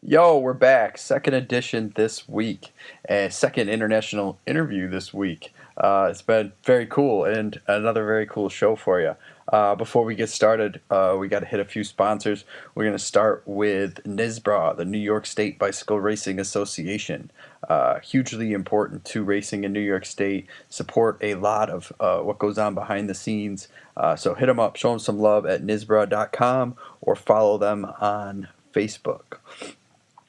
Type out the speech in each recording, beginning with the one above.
Yo, we're back. Second edition this week, and second international interview this week. It's been very cool and another very cool show for you. Before we get started, we got to hit a few sponsors. We're going to start with NYSBRA, the New York State Bicycle Racing Association. Hugely important to racing in New York State. Support a lot of what goes on behind the scenes. So hit them up, show them some love at nysbra.com or follow them on Facebook.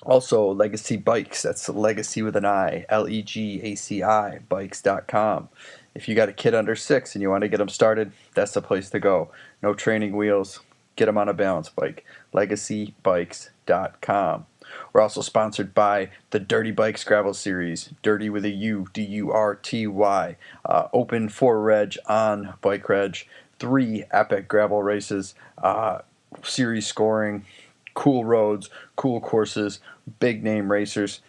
Also, Legacy Bikes, that's Legacy with an I, Legaci, bikes.com. If you got a kid under 6 and you want to get them started, that's the place to go. No training wheels, get them on a balance bike, legacybikes.com. We're also sponsored by the Dirty Bikes Gravel Series, Dirty with a U, D-U-R-T-Y, open for reg on Bike Reg, 3 epic gravel races, series scoring, cool roads, cool courses, big name racers,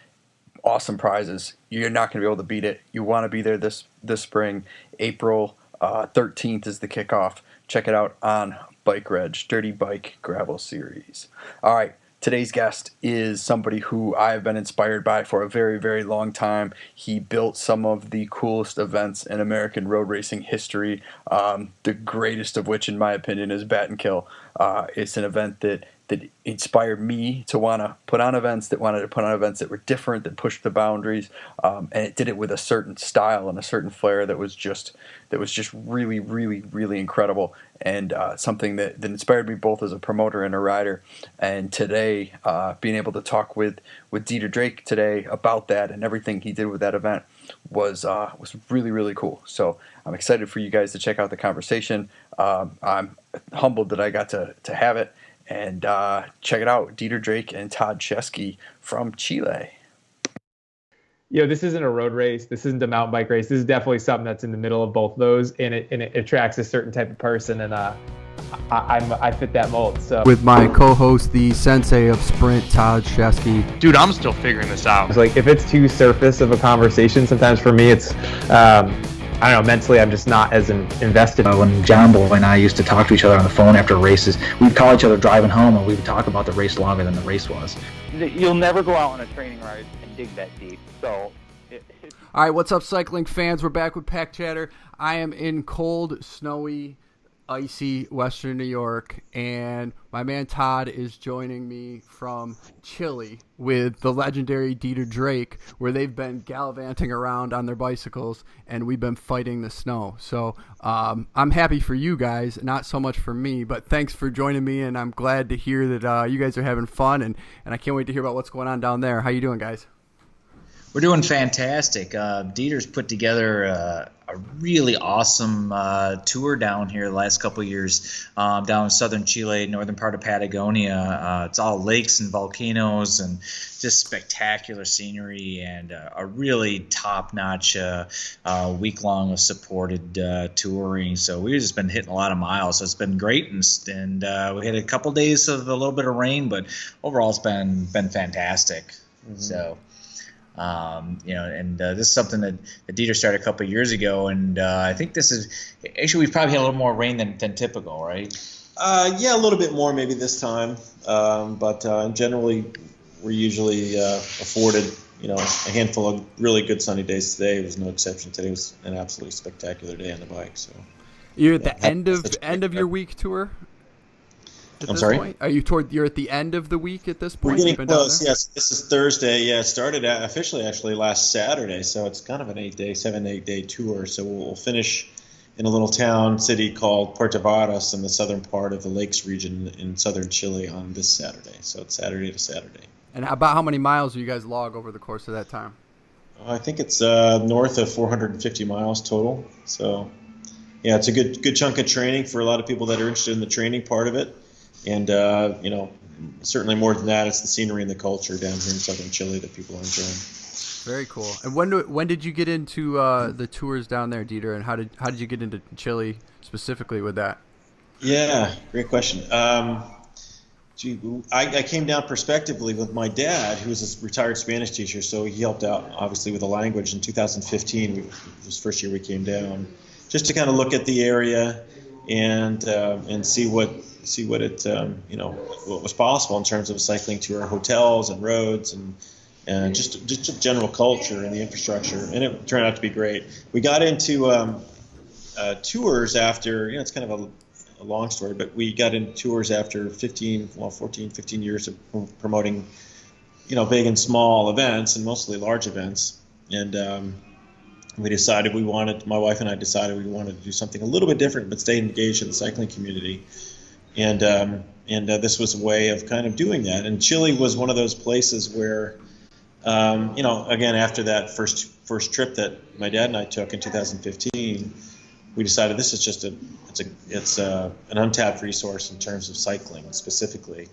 awesome prizes. You're not going to be able to beat it. You want to be there this spring. April 13th is the kickoff. Check it out on Bike Reg, Dirty Bike Gravel Series. All right, today's guest is somebody who I've been inspired by for a very, very long time. He built some of the coolest events in American road racing history, the greatest of which, in my opinion, is Battenkill. It's an event that inspired me to want to put on events, that were different, that pushed the boundaries, and it did it with a certain style and a certain flair that was just really, really, really incredible, and something that inspired me both as a promoter and a rider. And today, being able to talk with Dieter Drake today about that and everything he did with that event was really, really cool. So I'm excited for you guys to check out the conversation. I'm humbled that I got to have it. And check it out, Dieter Drake and Todd Chesky from Chile. This isn't a road race. This isn't a mountain bike race. This is definitely something that's in the middle of both of those, and it attracts a certain type of person, and I fit that mold. So with my co-host, the sensei of sprint, Todd Chesky. Dude, I'm still figuring this out. It's like if it's too surface of a conversation, sometimes for me it's I don't know, mentally I'm just not as invested. When John Boy and I used to talk to each other on the phone after races, we'd call each other driving home and we would talk about the race longer than the race was. You'll never go out on a training ride and dig that deep. So, all right, what's up, cycling fans? We're back with Pack Chatter. I am in cold, snowy, icy Western New York, and my man Todd is joining me from Chile with the legendary Dieter Drake, where they've been gallivanting around on their bicycles, and we've been fighting the snow. So I'm happy for you guys, not so much for me, but thanks for joining me, and I'm glad to hear that you guys are having fun, and I can't wait to hear about what's going on down there. How you doing, guys? We're doing fantastic. Dieter's put together a really awesome tour down here the last couple of years, down in southern Chile, northern part of Patagonia. It's all lakes and volcanoes and just spectacular scenery, and a really top-notch week-long of supported touring. So we've just been hitting a lot of miles. So it's been great, and we had a couple days of a little bit of rain, but overall it's been fantastic. Mm-hmm. So. This is something that Dieter started a couple of years ago, and I think this is actually we've probably had a little more rain than typical, right? Yeah, a little bit more maybe this time, but generally we're usually afforded a handful of really good sunny days. Today was no exception. Today was an absolutely spectacular day on the bike. So you're at the end of your week tour. I'm sorry? Point? You're at the end of the week at this point? We're getting close, yes. This is Thursday. Yeah, it started officially actually last Saturday, so it's kind of an 7-8 day tour. So we'll finish in a little city called Puerto Varas in the southern part of the Lakes region in southern Chile on this Saturday. So it's Saturday to Saturday. And about how many miles do you guys log over the course of that time? I think it's north of 450 miles total. So, yeah, it's a good chunk of training for a lot of people that are interested in the training part of it. And, certainly more than that, it's the scenery and the culture down here in southern Chile that people are enjoying. Very cool. And when did you get into the tours down there, Dieter, and how did you get into Chile specifically with that? Yeah, great question. I came down prospectively with my dad, who was a retired Spanish teacher, so he helped out, obviously, with the language. In 2015, it was the first year we came down, just to kind of look at the area and see what it what was possible in terms of a cycling tour, hotels and roads and just a general culture and the infrastructure, and it turned out to be great. We got into tours after, it's kind of a long story, but we got into tours after 15 years of promoting, big and small events, and mostly large events. And we decided my wife and I decided we wanted to do something a little bit different, but stay engaged in the cycling community. And this was a way of kind of doing that. And Chile was one of those places where, again, after that first trip that my dad and I took in 2015, we decided this is just it's an untapped resource in terms of cycling specifically.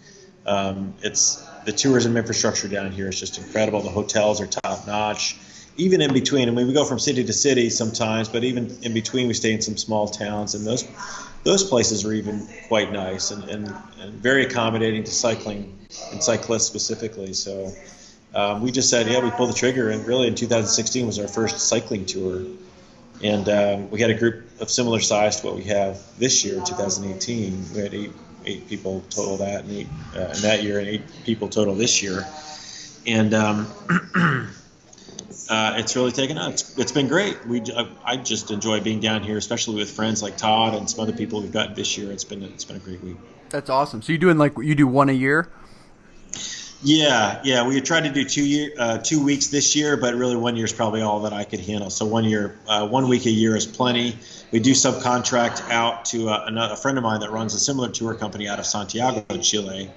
It's the tourism infrastructure down here is just incredible. The hotels are top notch. Even in between, we go from city to city sometimes, but even in between, we stay in some small towns, and those places are even quite nice and very accommodating to cycling and cyclists specifically. So we just said, we pulled the trigger, and really in 2016 was our first cycling tour. And we had a group of similar size to what we have this year, 2018. We had eight people total that, and in that year, and 8 people total this year. And it's really taken on. It's been great. I just enjoy being down here, especially with friends like Todd and some other people we've got this year. It's been a great week. That's awesome. So you do one a year? Yeah. We tried to do 2 weeks this year, but really 1 year is probably all that I could handle. So 1 week a year is plenty. We do subcontract out to a friend of mine that runs a similar tour company out of Santiago, Chile,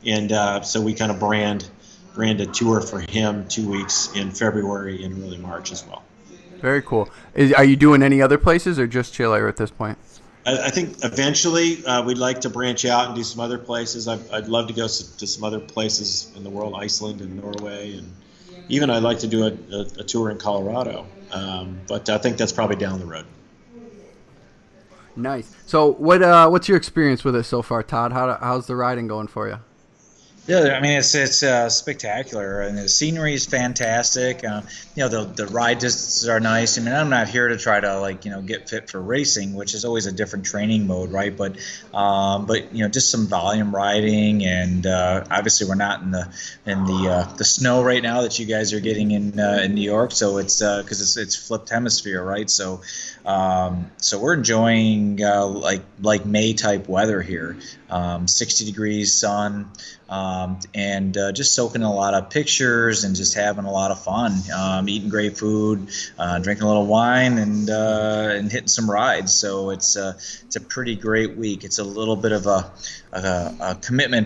and so we kind of brand a tour for him 2 weeks in February and really March as well. Very cool. Are you doing any other places or just Chile at this point? I think eventually we'd like to branch out and do some other places. I'd love to go to some other places in the world, Iceland and Norway, and even I'd like to do a tour in Colorado. But I think that's probably down the road. Nice. So what's your experience with it so far, Todd? How's the riding going for you? Yeah, it's spectacular, and the scenery is fantastic. The ride distances are nice. I'm not here to try to get fit for racing, which is always a different training mode, right? But just some volume riding, and obviously we're not in the snow right now that you guys are getting in New York, so it's because it's flipped hemisphere, right? So we're enjoying like May type weather here, 60 degrees sun. And just soaking a lot of pictures and just having a lot of fun, eating great food, drinking a little wine, and hitting some rides. So it's a pretty great week. It's a little bit of a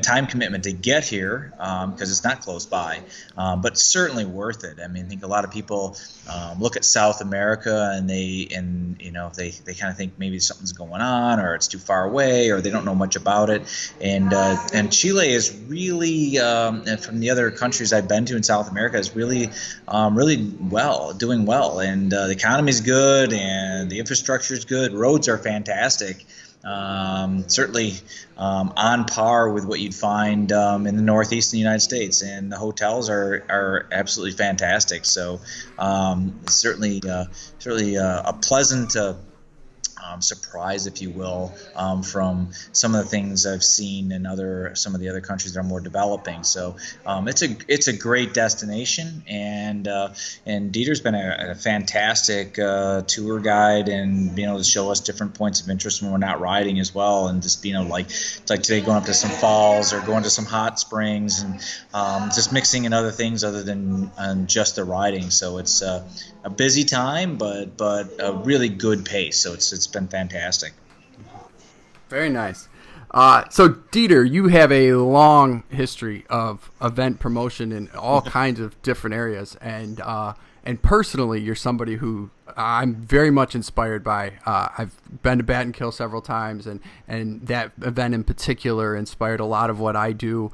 time commitment to get here because it's not close by, but certainly worth it. I think a lot of people look at South America and they kind of think maybe something's going on or it's too far away or they don't know much about it. And Chile is really, from the other countries I've been to in South America, is really doing well. And the economy's good and the infrastructure is good. Roads are fantastic. Certainly on par with what you'd find in the Northeast of the United States, and the hotels are absolutely fantastic. So certainly a pleasant surprise, if you will, from some of the things I've seen in some of the other countries that are more developing. So it's a great destination, and Dieter's been a fantastic tour guide and being able to show us different points of interest when we're not riding as well, and just like today going up to some falls or going to some hot springs and just mixing in other things other than just the riding. So it's a busy time, but a really good pace. So it's been fantastic. Very nice. So Dieter, you have a long history of event promotion in all kinds of different areas, and personally, you're somebody who I'm very much inspired by. I've been to Battenkill several times, and that event in particular inspired a lot of what I do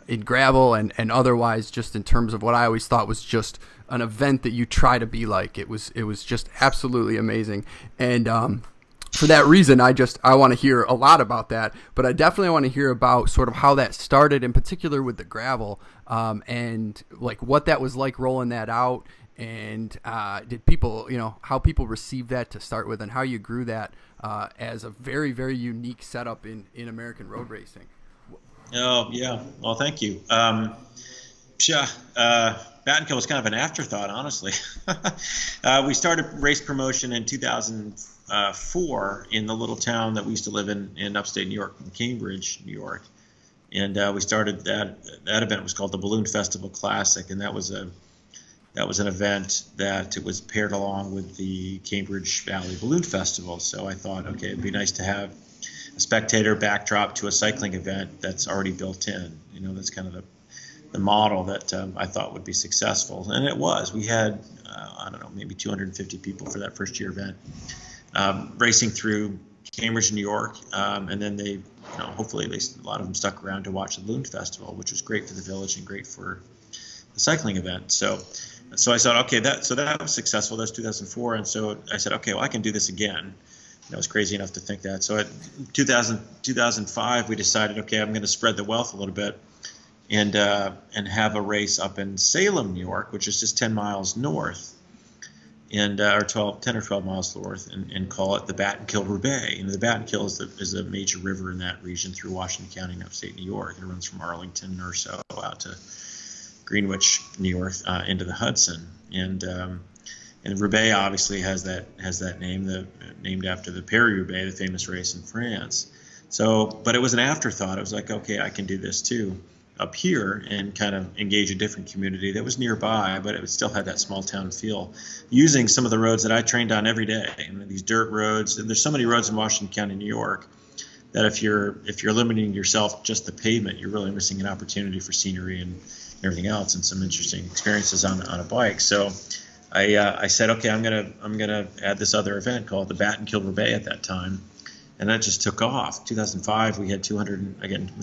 in gravel and otherwise, just in terms of what I always thought was just an event that you try to be like. It was just absolutely amazing, and for that reason, I want to hear a lot about that, but I definitely want to hear about sort of how that started, in particular with the gravel, and like what that was like rolling that out, and did people, how people received that to start with, and how you grew that as a very, very unique setup in American road racing? Oh, yeah. Well, thank you. Battenkill was kind of an afterthought, honestly. We started race promotion in 2004 in the little town that we used to live in upstate New York, in Cambridge, New York. And we started that event was called the Balloon Festival Classic, and that was an event that it was paired along with the Cambridge Valley Balloon Festival. So I thought, okay, it'd be nice to have a spectator backdrop to a cycling event that's already built in. That's kind of the model that I thought would be successful, and it was. We had I don't know, maybe 250 people for that first year event, racing through Cambridge, New York, and then they, hopefully a lot of them stuck around to watch the Balloon Festival, which was great for the village and great for the cycling event. So I thought, okay, that was successful. That was 2004, and so I said, okay, well, I can do this again. I was crazy enough to think that. So at 2005, we decided, okay, I'm going to spread the wealth a little bit and have a race up in Salem, New York, which is just 10 miles north, and or 10 or 12 miles north, and call it the Battenkill Roubaix. The Battenkill is a major river in that region through Washington County and upstate New York. It runs from Arlington or so out to Greenwich, New York, into the Hudson. And Roubaix obviously has that name, named after the Paris-Roubaix, the famous race in France. So, but it was an afterthought. I was like, okay, I can do this too up here and kind of engage a different community that was nearby, but it still had that small town feel, using some of the roads that I trained on every day. These dirt roads, and there's so many roads in Washington County, New York, that if you're limiting yourself just the pavement, you're really missing an opportunity for scenery and everything else, and some interesting experiences on a bike. So I said, okay, I'm gonna add this other event called the Battenkill Roubaix at that time. And that just took off. 2005, we had we had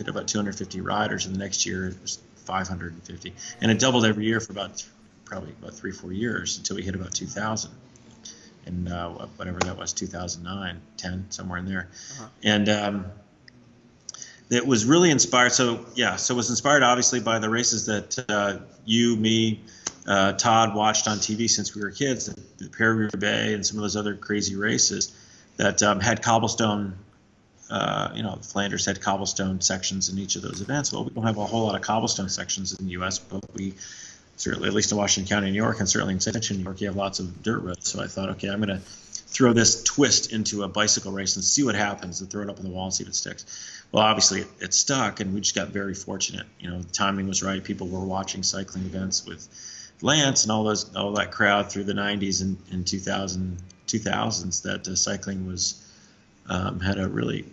about 250 riders, and the next year it was 550. And it doubled every year for probably about 3-4 years until we hit about 2000. And whatever that was, 2009, 10, somewhere in there. Uh-huh. And it was really inspired. So it was inspired obviously by the races that you, me, Todd watched on TV since we were kids, the Paris-Roubaix and some of those other crazy races that had cobblestone, Flanders had cobblestone sections in each of those events. Well, we don't have a whole lot of cobblestone sections in the U.S., but we certainly, at least in Washington County, New York, and certainly in Central New York, you have lots of dirt roads. So I thought, okay, I'm going to throw this twist into a bicycle race and see what happens, and throw it up on the wall and see if it sticks. Well, obviously it stuck, and we just got very fortunate. The timing was right. People were watching cycling events with Lance and all that crowd through the 90s and 2000s that cycling was had a really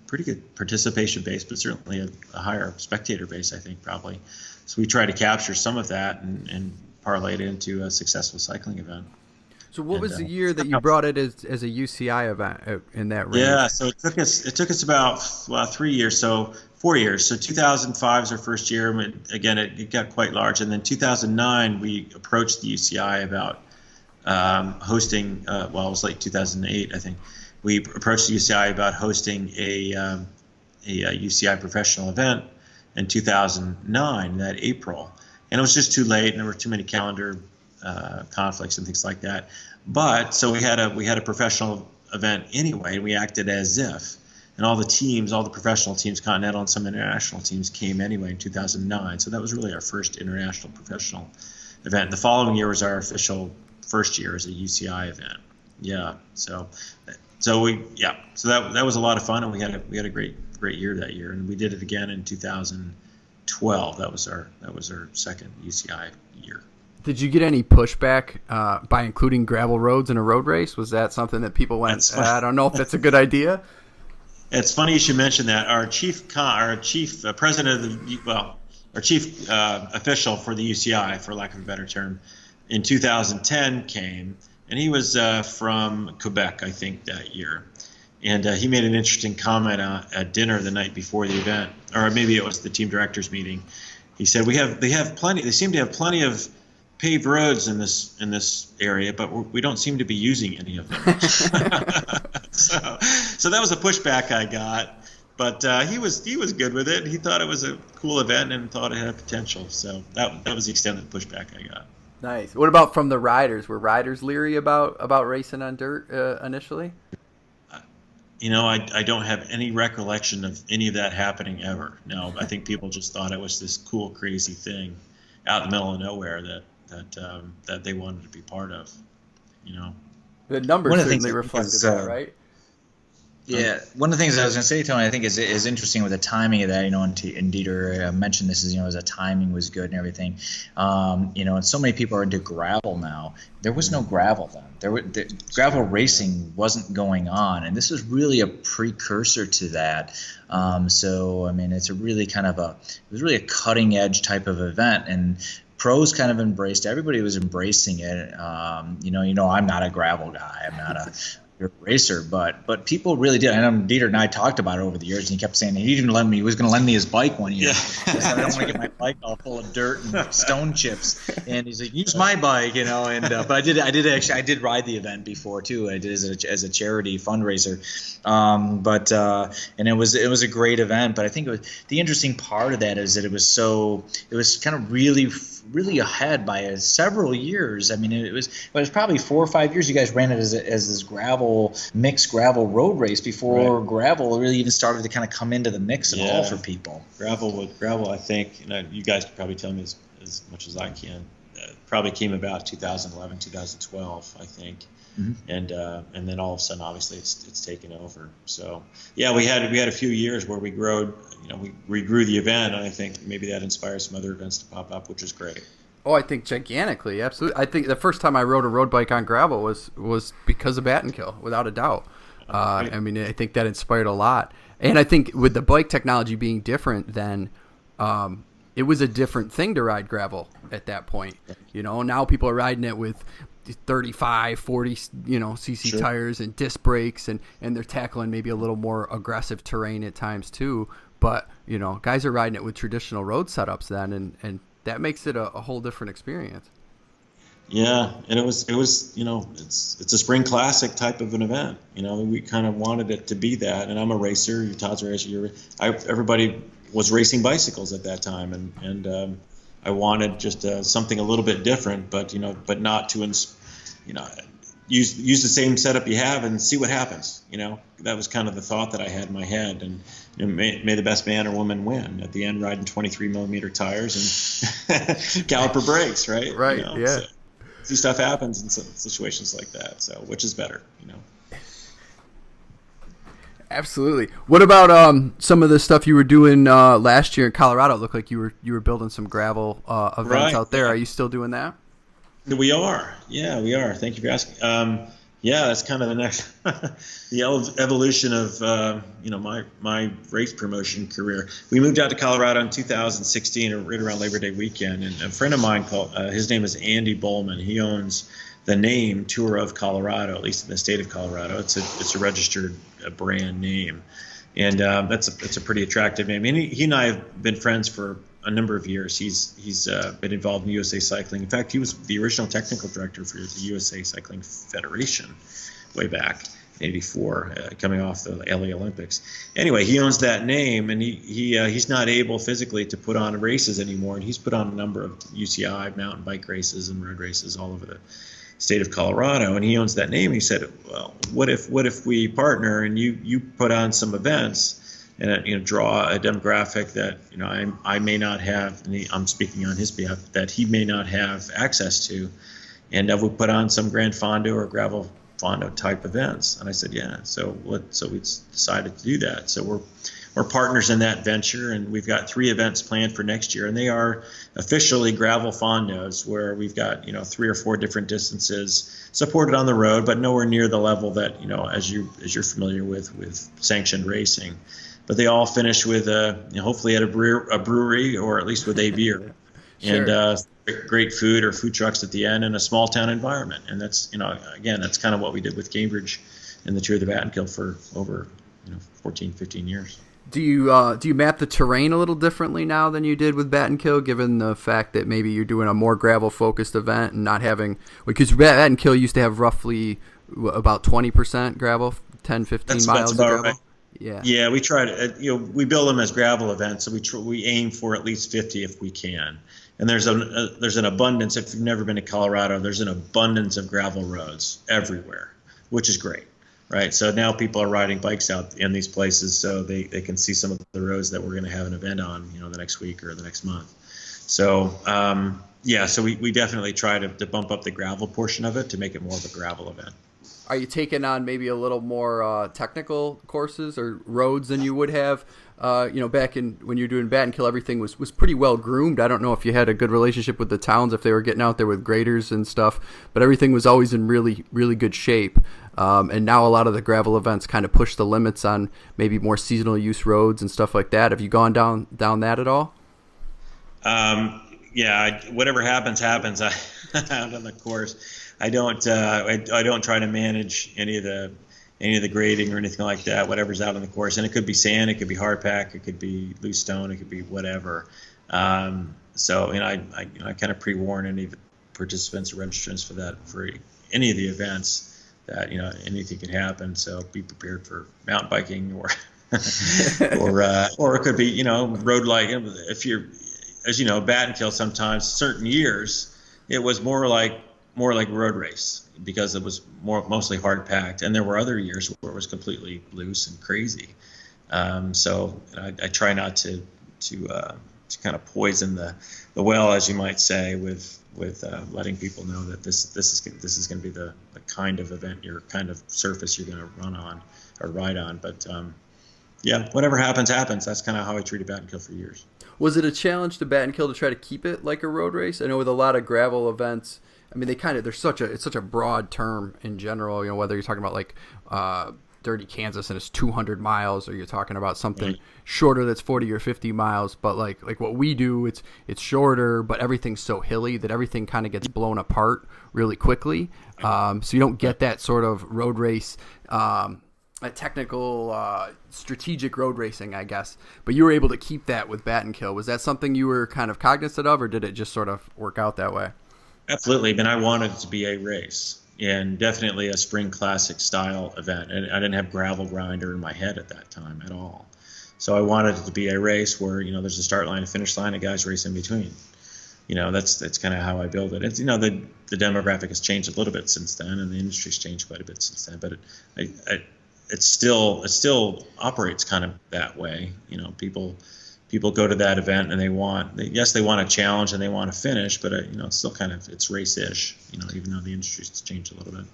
pretty good participation base, but certainly a higher spectator base, I think, probably. So we tried to capture some of that and parlay it into a successful cycling event. So what was the year that you brought it as a UCI event in that range? Yeah, so it took us about 3 years, so 4 years. So 2005 was our first year. Again, it got quite large, and then 2009 we approached the UCI about hosting. It was late 2008, I think. We approached the UCI about hosting a UCI professional event in 2009, that April, and it was just too late, and there were too many calendar conflicts and things like that. But so we had a professional event anyway, and we acted as if. And all the professional teams, continental and some international teams, came anyway in 2009. So that was really our first international professional event. The following year was our official first year as a UCI event. Yeah. So that was a lot of fun, and we had a great year that year, and we did it again in 2012. That was our second UCI year. Did you get any pushback by including gravel roads in a road race? Was that something that people went, I don't know if that's a good idea? It's funny you should mention that. Our chief president of our chief official for the UCI, for lack of a better term, in 2010 came, and he was from Quebec, I think, that year. And he made an interesting comment at dinner the night before the event, or maybe it was the team directors meeting. He said, they seem to have plenty of paved roads in this area, but we don't seem to be using any of them. So that was a pushback I got, but he was good with it. He thought it was a cool event and thought it had potential. So that was the extent of the pushback I got. Nice. What about from the riders? Were riders leery about racing on dirt initially? I don't have any recollection of any of that happening ever. No, I think people just thought it was this cool, crazy thing out in the middle of nowhere that they wanted to be part of. The numbers certainly reflected that, right? Yeah, one of the things I was going to say, Tony, I think is interesting with the timing of that. And Dieter mentioned this as the timing was good and everything. And so many people are into gravel now. There was no gravel then. Gravel racing wasn't going on, and this was really a precursor to that. It's a really it was really a cutting edge type of event, and pros kind of embraced. Everybody was embracing it. I'm not a gravel guy. I'm not a racer, but people really did. I know Dieter and I talked about it over the years, and he kept saying he was going to lend me his bike one year. Yeah. I don't want to get my bike all full of dirt and stone chips. And he's like, use my bike, but I did ride the event before too. I did as a charity fundraiser. And it was a great event. But I think the interesting part of that is that it was kind of really ahead by several years. I mean, it was probably 4 or 5 years. You guys ran it as this mixed gravel road race before gravel really even started to kind of come into the mix at all for people. Gravel, I think, you guys can probably tell me as much as I can. Probably came about 2011, 2012, I think. Mm-hmm. And then all of a sudden, obviously, it's taken over. So yeah, we had a few years where we grew the event, and I think maybe that inspires some other events to pop up, which is great. Oh, I think gigantically, absolutely. I think the first time I rode a road bike on gravel was because of Battenkill, without a doubt. I think that inspired a lot, and I think with the bike technology being different then. It was a different thing to ride gravel at that point. Now people are riding it with 35, 40, cc tires and disc brakes, and they're tackling maybe a little more aggressive terrain at times too. But, guys are riding it with traditional road setups then, and that makes it a whole different experience. Yeah, and it was it's a spring classic type of an event. We kind of wanted it to be that, and I'm a racer. Todd's a racer. Everybody was racing bicycles at that time, and I wanted just something a little bit different, but not to use the same setup you have and see what happens. That was kind of the thought that I had in my head, and may the best man or woman win at the end, riding 23 millimeter tires and caliper brakes, right? Right. Yeah. So stuff happens in situations like that. So which is better, Absolutely. What about some of the stuff you were doing last year in Colorado? It looked like you were building some gravel events out there. Are you still doing that? We are. Yeah, we are. Thank you for asking. That's kind of the next the evolution of my race promotion career. We moved out to Colorado in 2016, right around Labor Day weekend, and a friend of mine his name is Andy Bowman. He owns the name Tour of Colorado, at least in the state of Colorado. It's a registered brand name, and it's a pretty attractive name. And he and I have been friends for a number of years. He's been involved in USA Cycling. In fact, he was the original technical director for the USA Cycling Federation way back in '84, coming off the LA Olympics. Anyway, he owns that name, and he's not able physically to put on races anymore. And he's put on a number of UCI mountain bike races and road races all over the state of Colorado, and he owns that name. He said, well, what if we partner and you put on some events and draw a demographic that I may not have, and I'm speaking on his behalf, that he may not have access to, and we put on some Grand Fondo or Gravel Fondo type events. And I said, yeah. So we decided to do that. So we're partners in that venture, and we've got 3 events planned for next year, and they are officially gravel fondos, where we've got 3 or 4 different distances supported on the road, but nowhere near the level that as you're familiar with sanctioned racing. But they all finish with hopefully at a brewery, or at least with a beer, sure. And great food or food trucks at the end in a small town environment. And that's again, that's kind of what we did with Cambridge and the Tour of the Battenkill for over 14, 15 years. Do you map the terrain a little differently now than you did with Battenkill, given the fact that maybe you're doing a more gravel-focused event and not having – because Battenkill used to have roughly about 20% gravel, 10, 15 miles of gravel? Right. Yeah, we try to we build them as gravel events, so we aim for at least 50 if we can. And there's an abundance. If you've never been to Colorado, there's an abundance of gravel roads everywhere, which is great, right? So now people are riding bikes out in these places, so they can see some of the roads that we're going to have an event on, the next week or the next month. So so we definitely try to bump up the gravel portion of it to make it more of a gravel event. Are you taking on maybe a little more technical courses or roads than you would have? Back when you were doing Battenkill, everything was pretty well groomed. I don't know if you had a good relationship with the towns, if they were getting out there with graders and stuff, but everything was always in really, really good shape. And now a lot of the gravel events kind of push the limits on maybe more seasonal use roads and stuff like that. Have you gone down that at all? Whatever happens. Out on the course, I don't try to manage any of the grading or anything like that. Whatever's out on the course, and it could be sand, it could be hard pack, it could be loose stone, it could be whatever. I kind of pre-warn any participants or registrants for any of the events that anything could happen. So be prepared for mountain biking or or it could be road like if you're, as you know, Battenkill, sometimes certain years it was more like road race because it was mostly hard packed, and there were other years where it was completely loose and crazy. So I try not to kind of poison the well, as you might say, with letting people know that this is going to be the kind of event, your kind of surface you're going to run on or ride on. But whatever happens. That's kind of how I treated Battenkill for years. Was it a challenge to Battenkill to try to keep it like a road race? I know with a lot of gravel events, I mean, it's such a broad term in general. Whether you're talking about like Dirty Kansas and it's 200 miles, or you're talking about something shorter that's 40 or 50 miles. But like what we do, it's shorter, but everything's so hilly that everything kind of gets blown apart really quickly. So you don't get that sort of road race. A technical, strategic road racing, I guess. But you were able to keep that with Battenkill. Was that something you were kind of cognizant of, or did it just sort of work out that way? Absolutely. I wanted it to be a race, and definitely a spring classic style event. And I didn't have gravel grinder in my head at that time at all. So I wanted it to be a race where, there's a start line, a finish line, and guys race in between. That's kind of how I build it. It's, the demographic has changed a little bit since then, and the industry's changed quite a bit since then. But it still operates kind of that way. People go to that event and they want a challenge and they want to finish, but it's still it's race-ish. Even though the industry's changed a little bit.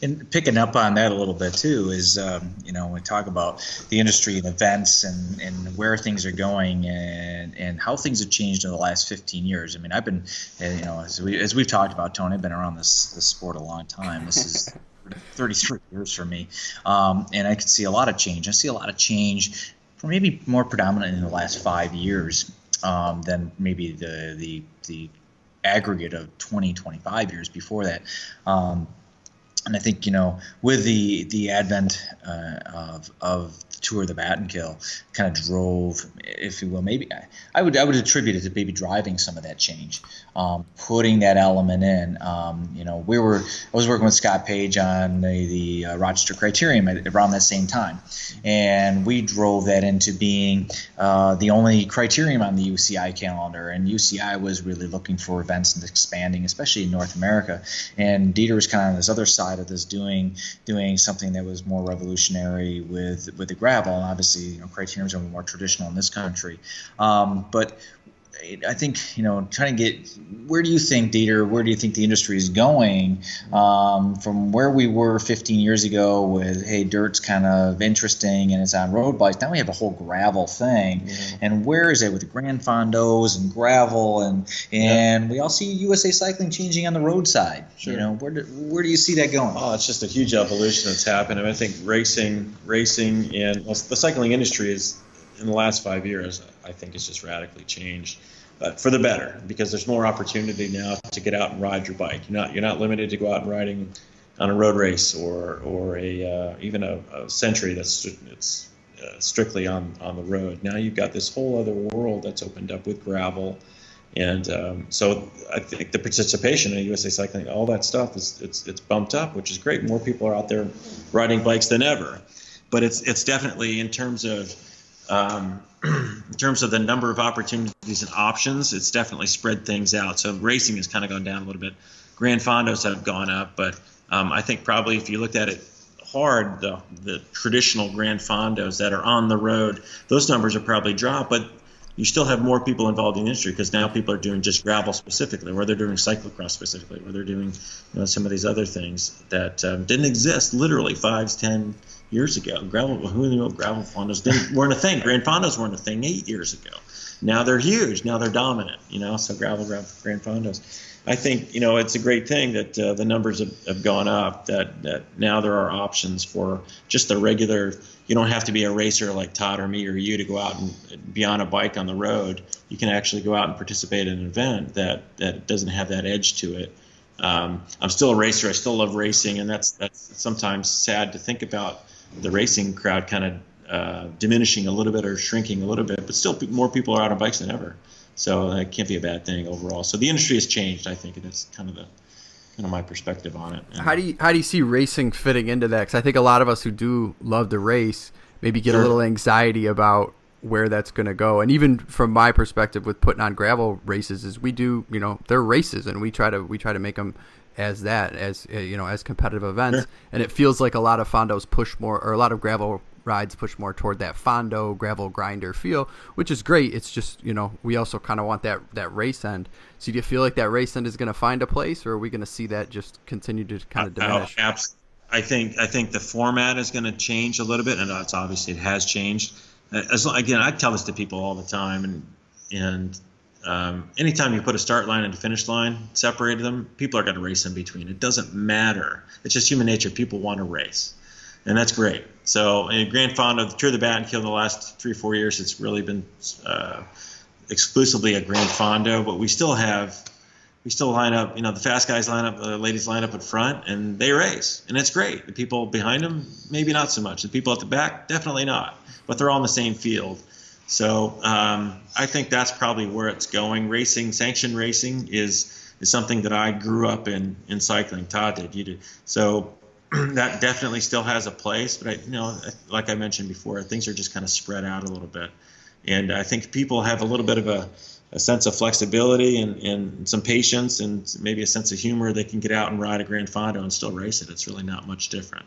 And picking up on that a little bit too is, when we talk about the industry and events and where things are going and how things have changed in the last 15 years. I mean, I've been, as we've talked about, Tony, I've been around this sport a long time. This is 33 years for me, and I can see a lot of change. I see a lot of change, for maybe more predominant in the last 5 years than maybe the aggregate of 20-25 years before that. And I think, with the advent of the Tour of the Battenkill kind of drove, if you will, maybe I would attribute it to maybe driving some of that change, putting that element in. I was working with Scott Page on the Rochester Criterium around that same time, and we drove that into being the only criterium on the UCI calendar, and UCI was really looking for events and expanding, especially in North America, and Dieter was kind of on this other side of this, doing something that was more revolutionary with the gravel, and obviously criteriums are more traditional in this country, but I think, trying to get, where do you think, Dieter, where do you think the industry is going from where we were 15 years ago with, hey, dirt's kind of interesting and it's on road bikes. Now we have a whole gravel thing. Yeah. And where is it with the Grand Fondos and gravel and we all see USA Cycling changing on the road side. Sure. Where do you see that going? Oh, it's just a huge evolution that's happened. I think racing and the cycling industry is, in the last 5 years, I think it's just radically changed, but for the better, because there's more opportunity now to get out and ride your bike. You're not limited to go out and riding on a road race or even a century that's strictly on the road. Now you've got this whole other world that's opened up with gravel, and so I think the participation in USA Cycling, all that stuff it's bumped up, which is great. More people are out there riding bikes than ever, but it's definitely, in terms of In terms of the number of opportunities and options, it's definitely spread things out. So racing has kind of gone down a little bit. Grand Fondos have gone up, but I think probably if you looked at it hard, the traditional Grand Fondos that are on the road, those numbers are probably dropped, but you still have more people involved in the industry because now people are doing just gravel specifically, or they're doing cyclocross specifically, or they're doing some of these other things that didn't exist literally 5-10 years ago. Who knew gravel fondos weren't a thing? Grand Fondos weren't a thing 8 years ago. Now they're huge. Now they're dominant. So gravel Grand Fondos. I think it's a great thing that the numbers have gone up. That now there are options for just the regular. You don't have to be a racer like Todd or me or you to go out and be on a bike on the road. You can actually go out and participate in an event that doesn't have that edge to it. I'm still a racer. I still love racing, and that's sometimes sad to think about the racing crowd kind of diminishing a little bit or shrinking a little bit, but still more people are out on bikes than ever. So it can't be a bad thing overall. So the industry has changed, I think, and that's kind of my perspective on it. And how do you see racing fitting into that? Because I think a lot of us who do love to race maybe get a little anxiety about where that's going to go. And even from my perspective with putting on gravel races, is we do, they're races, and we try to make them as competitive events. Sure. And it feels like a lot of fondos push more, or a lot of gravel rides push more toward that fondo gravel grinder feel, which is great. It's just, we also kind of want that race end. So do you feel like that race end is going to find a place, or are we going to see that just continue to kind of diminish? I think the format is going to change a little bit, and it's obviously it has changed. Again, I tell this to people all the time, and anytime you put a start line and a finish line, separate them, people are going to race in between. It doesn't matter. It's just human nature. People want to race, and that's great. So in Grand Fondo, the Tour of the Battenkill, the last 3-4 years, it's really been exclusively a Grand Fondo, but we still line up, the fast guys line up, the ladies line up in front, and they race, and it's great. The people behind them, maybe not so much. The people at the back, definitely not, but they're all in the same field. So I think that's probably where it's going. Sanctioned racing is something that I grew up in cycling. Todd did, you did. So that definitely still has a place, but like I mentioned before, things are just kind of spread out a little bit, and I think people have a little bit of a sense of flexibility and some patience and maybe a sense of humor. They can get out and ride a Grand Fondo and still race it. It's really not much different.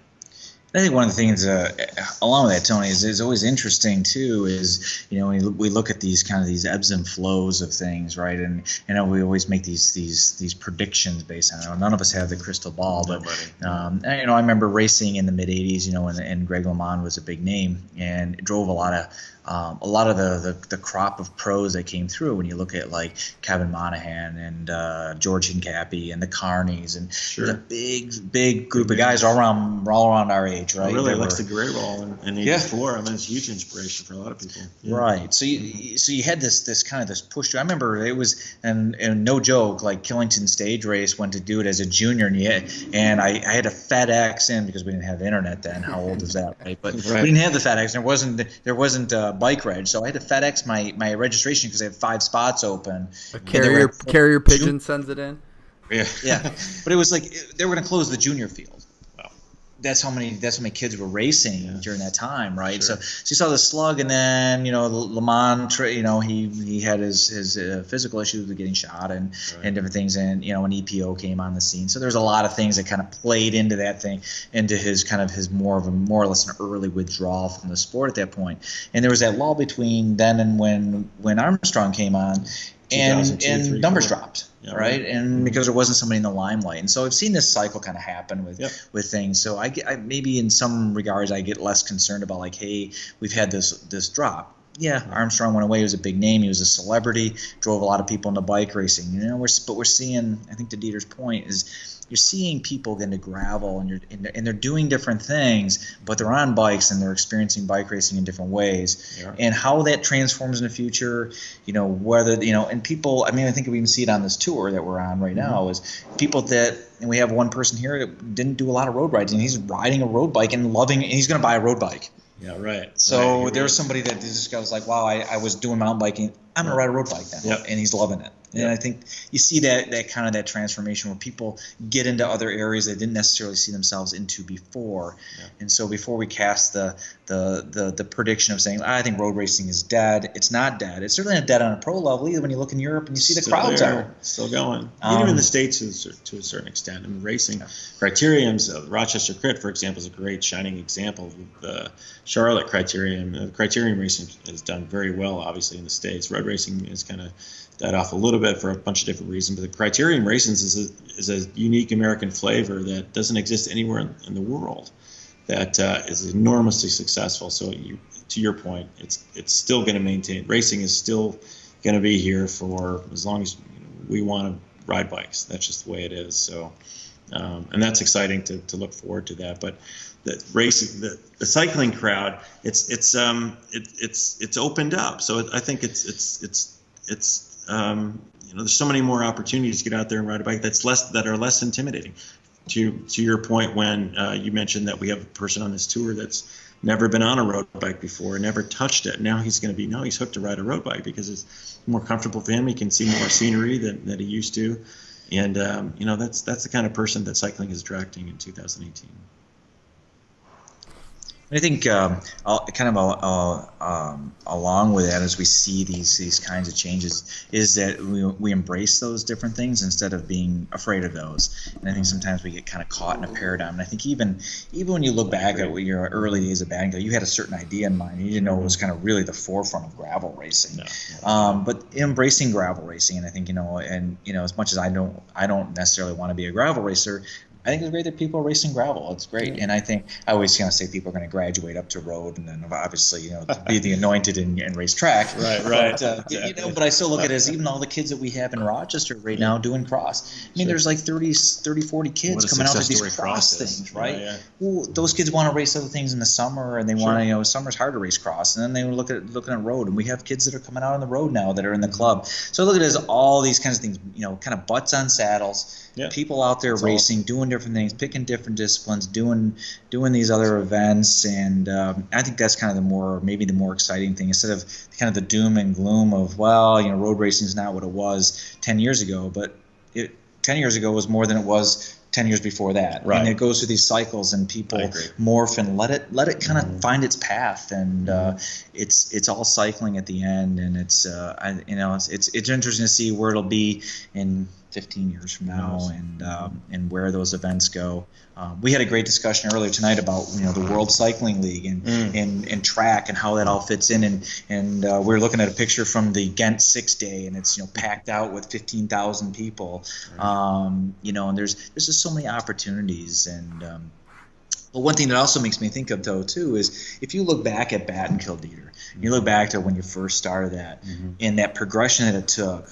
I think one of the things along with that, Tony, is always interesting too. Is we look at these ebbs and flows of things, right? And we always make these predictions based on it. None of us have the crystal ball, but I remember racing in the mid '80s, and Greg LeMond was a big name, and it drove a lot of the crop of pros that came through. When you look at like Kevin Monahan and George Hincapie and the Carneys, and sure. a big group of guys all around our age, right? Really, Alex DeGrayrall in '84. I mean, it's a huge inspiration for a lot of people. Yeah. Right. So you had this push. I remember it was, and no joke, like Killington Stage Race went to do it as a junior, and I had a FedEx in because we didn't have internet then. How old is that, right? But right. We didn't have the FedEx. There wasn't bike reg, so I had to FedEx my registration because I had 5 spots open. A carrier pigeon sends it in. Yeah. But it was like they were going to close the junior field. That's how many kids were racing during that time, right? Sure. So you saw the slug, and then Lamont, he had his physical issues with getting shot and different things, and an EPO came on the scene. So there's a lot of things that kind of played into that thing, into his more or less an early withdrawal from the sport at that point. And there was that lull between then and when Armstrong came on, and numbers dropped. Yeah, right, and because there wasn't somebody in the limelight, and so I've seen this cycle kind of happen with things. So I maybe in some regards I get less concerned about like, hey, we've had this drop. Yeah, Armstrong went away. He was a big name. He was a celebrity. Drove a lot of people into bike racing. But we're seeing. I think to Dieter's point is you're seeing people get into gravel and they're doing different things, but they're on bikes and they're experiencing bike racing in different ways. Yeah. And how that transforms in the future, whether and people. I mean, I think we even see it on this tour that we're on right now is people and we have one person here that didn't do a lot of road rides, and he's riding a road bike and loving it, and he's going to buy a road bike. Yeah, right. So there's somebody that just goes like, wow, I was doing mountain biking. I'm going to ride a road bike now. Yep. And he's loving it. And I think you see that kind of that transformation where people get into other areas they didn't necessarily see themselves into before. Yeah. And so before we cast the prediction of saying, I think road racing is dead, it's not dead. It's certainly not dead on a pro level either when you look in Europe and you see the crowds are still going. Even in the States to a certain extent. I mean, racing criteriums, Rochester Crit, for example, is a great shining example of the Charlotte criterium. The criterium racing has done very well, obviously, in the States. Road racing is kind of died off a little bit for a bunch of different reasons, but the criterium racing is a unique American flavor that doesn't exist anywhere in the world. That is enormously successful. So to your point, it's still going to maintain. Racing is still going to be here for as long as we want to ride bikes. That's just the way it is. So, and that's exciting to look forward to that. But the racing, the cycling crowd, it's opened up. So I think it's there's so many more opportunities to get out there and ride a bike that are less intimidating. To your point when you mentioned that we have a person on this tour that's never been on a road bike before, never touched it. Now he's hooked to ride a road bike because it's more comfortable for him. He can see more scenery than he used to, and that's the kind of person that cycling is attracting in 2018. I think along with that, as we see these kinds of changes, is that we embrace those different things instead of being afraid of those. And I think sometimes we get kind of caught in a paradigm. And I think even when you look back at your early days of Battenkill, you had a certain idea in mind. You didn't know it was kind of really the forefront of gravel racing. No. But embracing gravel racing, and I think as much as I don't necessarily want to be a gravel racer, I think it's great that people are racing gravel. It's great, and I think I always say people are going to graduate up to road, and then obviously to be the anointed and race track. Right. Exactly. But I still look at it as even all the kids that we have in Rochester right now doing cross. I mean, there's like 30, 40 kids coming out to these cross things, right? Yeah. Well, those kids want to race other things in the summer, and they want to. Summer's hard to race cross, and then they looking at road, and we have kids that are coming out on the road now that are in the club. So I look at it as all these kinds of things, kind of butts on saddles. Yeah. People out there racing, doing different things, picking different disciplines, doing these other events, and I think that's kind of the more exciting thing instead of kind of the doom and gloom of road racing is not what it was 10 years ago, but 10 years ago was more than it was 10 years before that. Right. And it goes through these cycles, and people morph and let it kind of find its path, and it's all cycling at the end, and it's interesting to see where it'll be in 15 years from now, and where those events go. We had a great discussion earlier tonight about the World Cycling League and track and how that all fits in, and we were looking at a picture from the Ghent 6 Day, and it's packed out with 15,000 people, and there's just so many opportunities. And but one thing that also makes me think of though too is if you look back at Battenkill, Dieter, you look back to when you first started that, and that progression that it took.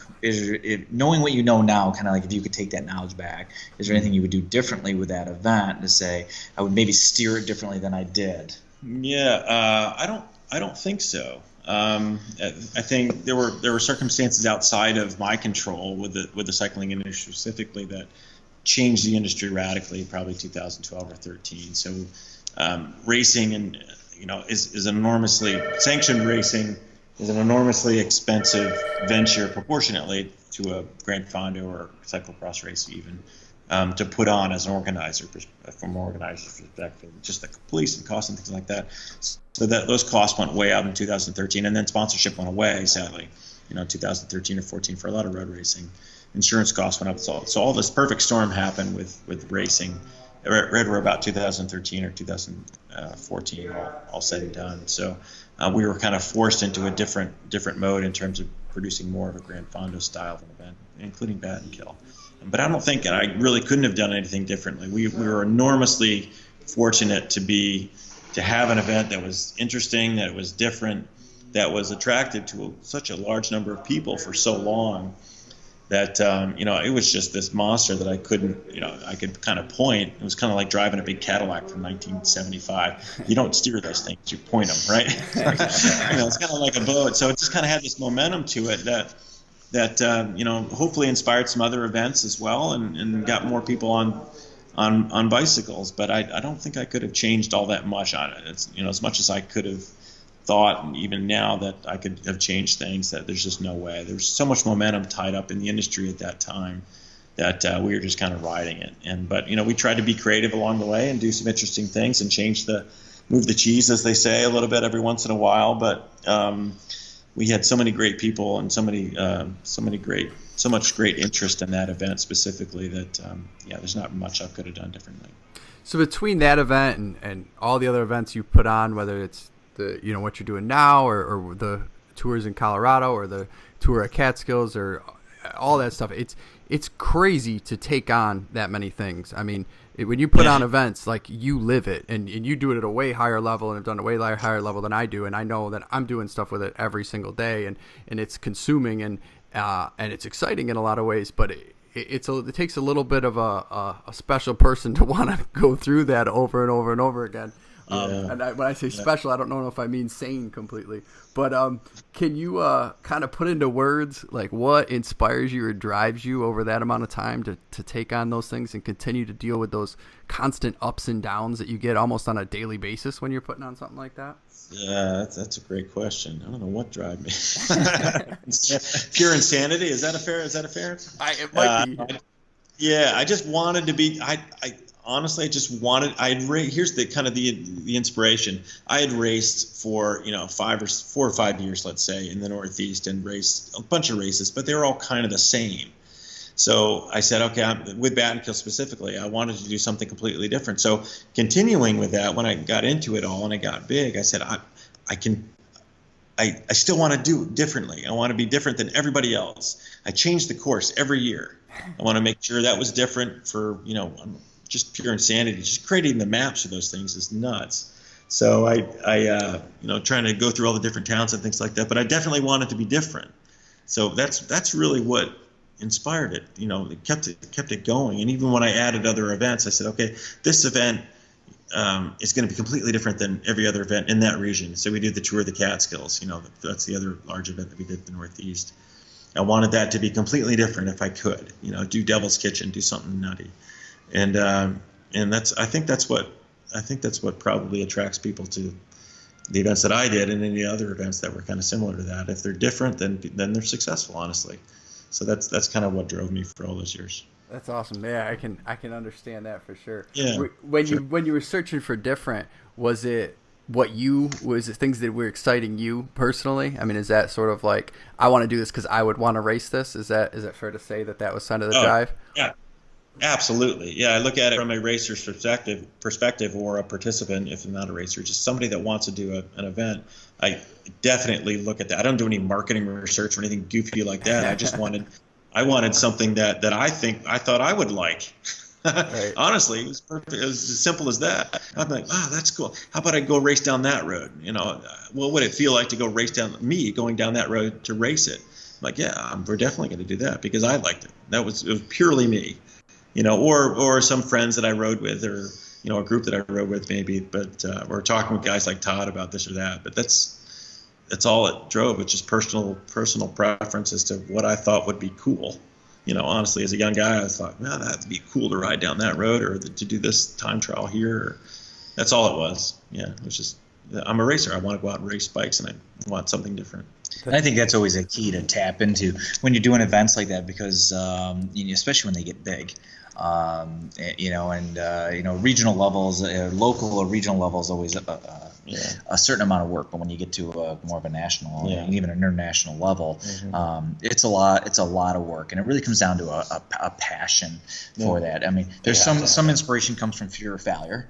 Knowing what you know now, kind of like if you could take that knowledge back, is there anything you would do differently with that event to say I would maybe steer it differently than I did? Yeah, I don't think so. I think there were circumstances outside of my control with the cycling industry specifically that changed the industry radically, probably 2012 or 13. So racing and is an enormously sanctioned racing is an enormously expensive venture proportionately to a Grand Fondo or cyclocross race even to put on as an organizer from an organizer's perspective, just the police and costs and things like that. So that those costs went way out in 2013, and then sponsorship went away, sadly, 2013 or 14 for a lot of road racing. Insurance costs went up. So all this perfect storm happened with racing. Right were about 2013 or 2014, all said and done. So we were kind of forced into a different mode in terms of producing more of a Grand Fondo style of an event, including Battenkill. But I don't think, and I really couldn't have done anything differently. We were enormously fortunate to have an event that was interesting, that was different, that was attractive to such a large number of people for so long. That it was just this monster that I couldn't, I could kind of point. It was kind of like driving a big Cadillac from 1975. You don't steer those things, you point them, right? It's kind of like a boat. So it just kind of had this momentum to it that hopefully inspired some other events as well, and got more people on bicycles. But I don't think I could have changed all that much on it. It's as much as I could have thought, and even now, that I could have changed things. That there's just no way. There was so much momentum tied up in the industry at that time that we were just kind of riding it. But we tried to be creative along the way and do some interesting things and move the cheese, as they say, a little bit every once in a while. But we had so many great people and so much great interest in that event specifically that there's not much I could have done differently. So between that event and all the other events you put on, whether it's what you're doing now or the tours in Colorado or the tour at Catskills or all that stuff, it's crazy to take on that many things. I mean, when you put on events, like, you live it, and you do it at a way higher level, and have done it way higher level than I do, and I know that I'm doing stuff with it every single day, and it's consuming and it's exciting in a lot of ways, but it takes a little bit of a special person to want to go through that over and over and over again. And when I say special, I don't know if I mean sane completely. But can you kind of put into words, like, what inspires you or drives you over that amount of time to take on those things and continue to deal with those constant ups and downs that you get almost on a daily basis when you're putting on something like that? Yeah, that's a great question. I don't know what drives me. Pure insanity. Is that a fair? It might be. Yeah, I just wanted to be. Honestly, I just wanted. Here's the kind of the inspiration. I had raced for 4 or 5 years, let's say, in the Northeast, and raced a bunch of races, but they were all kind of the same. So I said, okay, with Battenkill specifically, I wanted to do something completely different. So continuing with that, when I got into it all and I got big, I said, I still want to do it differently. I want to be different than everybody else. I change the course every year. I want to make sure that was different for just pure insanity. Just creating the maps of those things is nuts. So I trying to go through all the different towns and things like that. But I definitely wanted to be different. So that's really what inspired it. It kept it going. And even when I added other events, I said, okay, this event is going to be completely different than every other event in that region. So we did the tour of the Catskills. That's the other large event that we did in the Northeast. I wanted that to be completely different if I could. Do Devil's Kitchen, do something nutty. And I think that's what probably attracts people to the events that I did and any other events that were kind of similar to that. If they're different, then they're successful, honestly. So that's kind of what drove me for all those years. That's awesome. Yeah, I can understand that for sure. Yeah. When you were searching for different, was it things that were exciting you personally? I mean, is that sort of like, I want to do this because I would want to race this? Is that fair to say that was kind of the drive? Yeah. Absolutely. Yeah, I look at it from a racer's perspective or a participant, if I'm not a racer, just somebody that wants to do an event. I definitely look at that. I don't do any marketing research or anything goofy like that. I wanted something that I thought I would like. Right. Honestly, it was perfect. It was as simple as that. I'm like, wow, that's cool. How about I go race down that road? What would it feel like to going down that road to race it? I'm like, yeah, we're definitely going to do that because I liked it. It was purely me. Or some friends that I rode with, or a group that I rode with maybe, but or talking with guys like Todd about this or that. But that's all it drove, which is personal preference as to what I thought would be cool. Honestly, as a young guy, I thought, man, that'd be cool to ride down that road or to do this time trial here. That's all it was. Yeah, it was just, I'm a racer. I want to go out and race bikes, and I want something different. And I think that's always a key to tap into when you're doing events like that, because especially when they get big. Regional levels, local or regional levels, always a certain amount of work. But when you get to more of a national and even an international level, it's a lot of work, and it really comes down to a passion for that. I mean, there's some inspiration comes from fear of failure,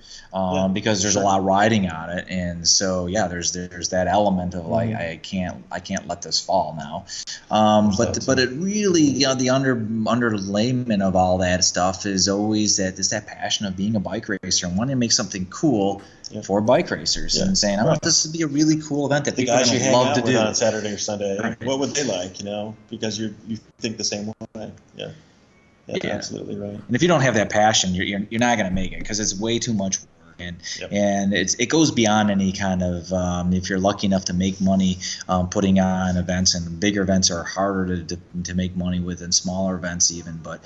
because there's a lot maybe on it, and so there's that element of like I can't let this fall now. But it really the underlayment of all that stuff is always that passion of being a bike racer and wanting to make something cool for bike racers and saying, I want this to be a really cool event that the people guys you hang love out to with do on Saturday or Sunday. What would they like? Because you think the same way. Yeah. That's absolutely right. And if you don't have that passion, you're not going to make it, because it's way too much work. and it goes beyond any kind of if you're lucky enough to make money putting on events, and bigger events are harder to make money with than smaller events even, but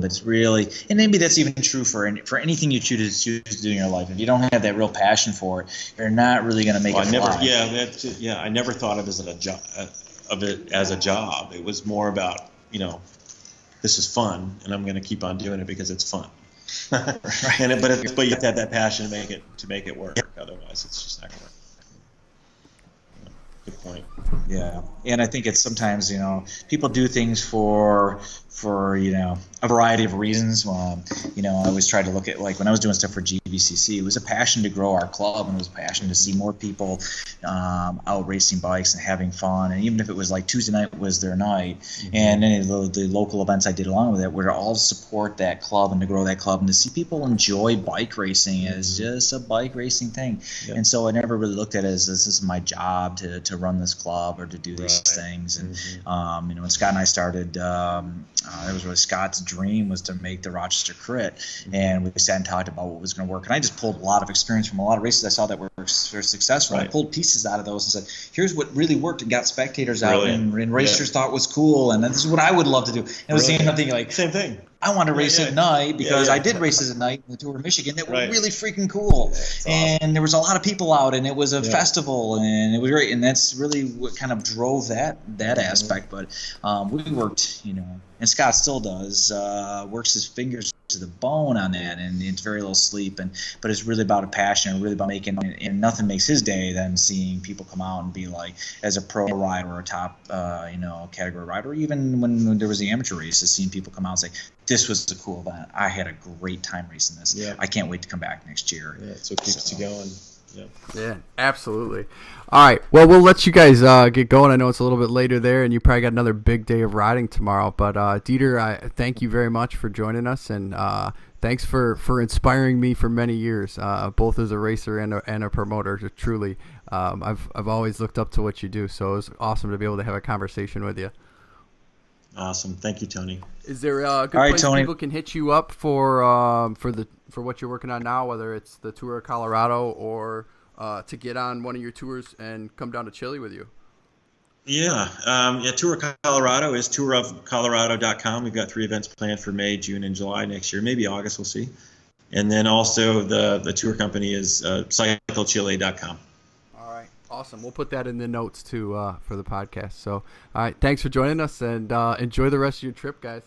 it's really, and maybe that's even true for anything you choose to do in your life. If you don't have that real passion for it, you're not really going to make it fly. I never thought of it as a job. It was more about, this is fun, and I'm going to keep on doing it because it's fun. But you have to have that passion to make it work. Otherwise, it's just not going to work. Good point. Yeah, and I think it's sometimes people do things for a variety of reasons. I always try to look at, like when I was doing stuff for GVCC, it was a passion to grow our club, and it was a passion to see more people out racing bikes and having fun. And even if it was like Tuesday night was their night, and any of the local events I did along with it were to all support that club and to grow that club and to see people enjoy bike racing as just a bike racing thing. Yep. And so I never really looked at it as this is my job to run this club or to do these things. And when Scott and I started, it was really Scott's dream was to make the Rochester Crit, and we sat and talked about what was going to work. And I just pulled a lot of experience from a lot of races I saw that were successful. Right. I pulled pieces out of those and said, here's what really worked and got spectators out, and racers thought was cool, and this is what I would love to do. And it was the same thing, like same thing. I want to race at night because I did races at night in the Tour of Michigan that were really freaking cool. Awesome. And there was a lot of people out, and it was a festival, and it was great. And that's really what kind of drove that aspect. But we worked, and Scott still does, works his fingers to the bone on that, and it's very little sleep. But it's really about a passion, and really about making, and nothing makes his day than seeing people come out and be like, as a pro rider or a top, category rider, or even when there was the amateur races, seeing people come out and say, this was a cool event. I had a great time racing this. Yeah. I can't wait to come back next year. Yeah, so it keeps you going. Yeah, absolutely. All right. Well, we'll let you guys get going. I know it's a little bit later there, and you probably got another big day of riding tomorrow. But Dieter, I thank you very much for joining us, and thanks for inspiring me for many years, both as a racer and a promoter. Truly, I've always looked up to what you do. So it was awesome to be able to have a conversation with you. Awesome. Thank you, Tony. Is there a good place people can hit you up for what you're working on now, whether it's the Tour of Colorado or to get on one of your tours and come down to Chile with you? Yeah. Tour of Colorado is tourofcolorado.com. We've got 3 events planned for May, June, and July next year. Maybe August, we'll see. And then also the tour company is cyclechile.com. Awesome. We'll put that in the notes too for the podcast. So, all right. Thanks for joining us, and enjoy the rest of your trip, guys.